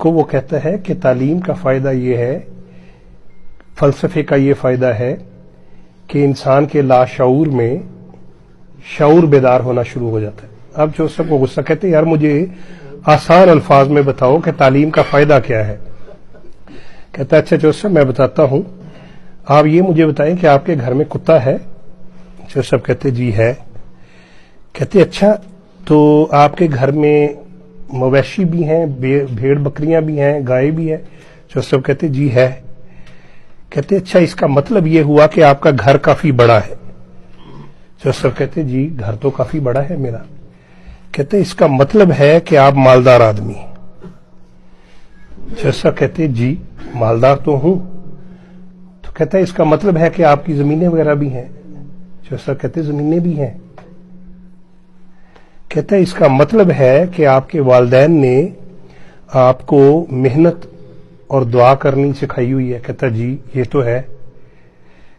کو وہ کہتا ہے کہ تعلیم کا فائدہ یہ ہے، فلسفے کا یہ فائدہ ہے کہ انسان کے لاشعور میں شعور بیدار ہونا شروع ہو جاتا ہے۔ اب جو سب کو غصہ کہتے ہیں یار مجھے آسان الفاظ میں بتاؤ کہ تعلیم کا فائدہ کیا ہے۔ کہتا ہے اچھا جوسف میں بتاتا ہوں، آپ یہ مجھے بتائیں کہ آپ کے گھر میں کتا ہے؟ جوسف کہتے جی ہے۔ کہتے اچھا تو آپ کے گھر میں مویشی بھی ہیں، بھیڑ بکریاں بھی ہیں، گائے بھی ہے؟ جوسف کہتے جی ہے۔ کہتے اچھا اس کا مطلب یہ ہوا کہ آپ کا گھر کافی بڑا ہے؟ جوسف کہتے جی گھر تو کافی بڑا ہے میرا۔ کہتے اس کا مطلب ہے کہ آپ مالدار آدمی ہیں؟ جوسف کہتے جی مالدار تو ہوں۔ تو کہتا ہے اس کا مطلب ہے کہ آپ کی زمینیں وغیرہ بھی ہیں؟ جوسف کہتے زمینیں بھی ہیں۔ کہتا ہے اس کا مطلب ہے کہ آپ کے والدین نے آپ کو محنت اور دعا کرنی سکھائی ہوئی ہے؟ کہتا جی یہ تو ہے۔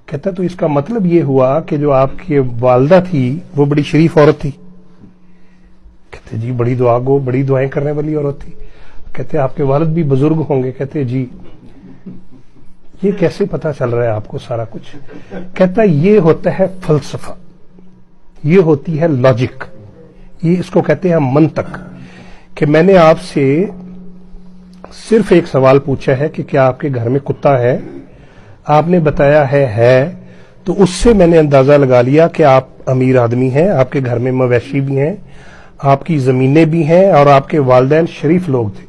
کہتا تو اس کا مطلب یہ ہوا کہ جو آپ کی والدہ تھی وہ بڑی شریف عورت تھی؟ کہتے جی بڑی دعا گو، بڑی دعائیں کرنے والی عورت تھی۔ کہتے آپ کے والد بھی بزرگ ہوں گے؟ کہتے جی۔ یہ کیسے پتا چل رہا ہے آپ کو سارا کچھ؟ کہتا یہ ہوتا ہے فلسفہ، یہ ہوتی ہے لاجک، یہ اس کو کہتے ہیں منطق، کہ میں نے آپ سے صرف ایک سوال پوچھا ہے کہ کیا آپ کے گھر میں کتا ہے؟ آپ نے بتایا ہے، تو اس سے میں نے اندازہ لگا لیا کہ آپ امیر آدمی ہیں، آپ کے گھر میں مویشی بھی ہیں، آپ کی زمینیں بھی ہیں، اور آپ کے والدین شریف لوگ تھے۔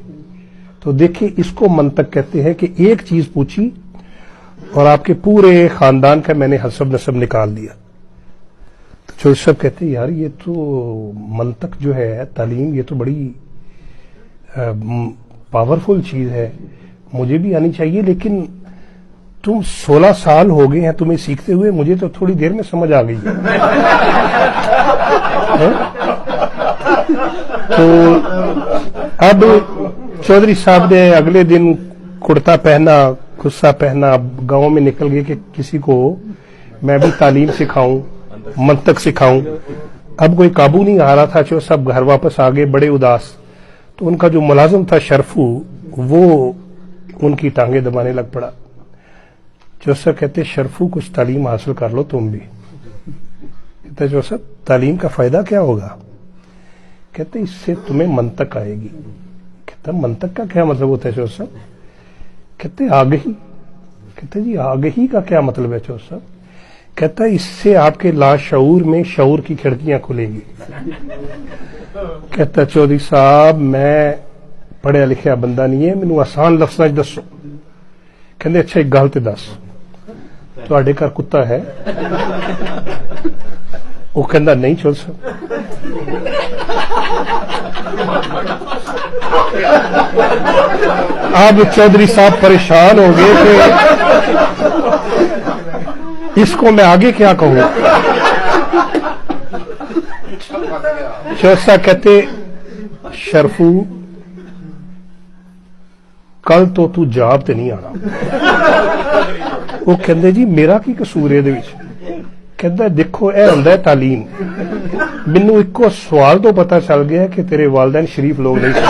تو دیکھیں اس کو منطق کہتے ہیں کہ ایک چیز پوچھی اور آپ کے پورے خاندان کا میں نے حسب نسب نکال دیا۔ تو جوسف کہتے یار یہ تو منطق جو ہے، تعلیم، یہ تو بڑی پاورفل چیز ہے، مجھے بھی آنی چاہیے، لیکن تم 16 سال ہو گئے ہیں تمہیں سیکھتے ہوئے، مجھے تو تھوڑی دیر میں سمجھ آ گئی ہے۔ تو اب چودھری صاحب نے اگلے دن کرتا پہنا، خصہ پہنا، گاؤں میں نکل گئے کہ کسی کو میں بھی تعلیم سکھاؤں، منطق سکھاؤں۔ اب کوئی قابو نہیں آ رہا تھا، جو سب گھر واپس آ گئے بڑے اداس۔ تو ان کا جو ملازم تھا شرفو، وہ ان کی ٹانگیں دبانے لگ پڑا۔ جوسف کہتے شرفو کچھ تعلیم حاصل کر لو تم بھی۔ کہتے جوسف تعلیم کا فائدہ کیا ہوگا؟ کہتے اس سے تمہیں منطق آئے گی۔ کہتا منطق کا کیا مطلب ہوتا ہے جوسف؟ کہتے آگہی۔ کہتے جی آگہی کا کیا مطلب ہے جوسف؟ کہتا اس سے آپ کے لاشعور میں شعور کی کھڑکیاں کھلیں گی۔ کہتا چودھری صاحب میں پڑھیا لکھیا بندہ نہیں ہے، مینوں آسان لفظاں وچ دسو۔ کہندے اچھا ایک گل تے دس، تواڈے گھر کتا ہے؟ وہ کہندا نہیں جوسف۔ اب چودھری صاحب پریشان ہو گئے کہ اس کو میں آگے کیا کہوں۔ جوسف کہتے شرفو کل تو جاب تے نہیں آنا۔ وہ کہندے جی میرا کی قصور ہے دے وچ؟ کہندا دیکھو اے ہوندا ہے تعلیم، مینوں ایکو سوال تو پتہ چل گیا کہ تیرے والدین شریف لوگ نہیں سن۔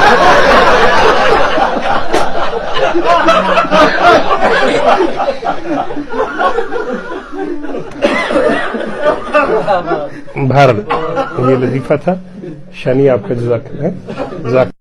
بہرحال یہ لطیفہ تھا، شانی آپ کا جزاک اللہ۔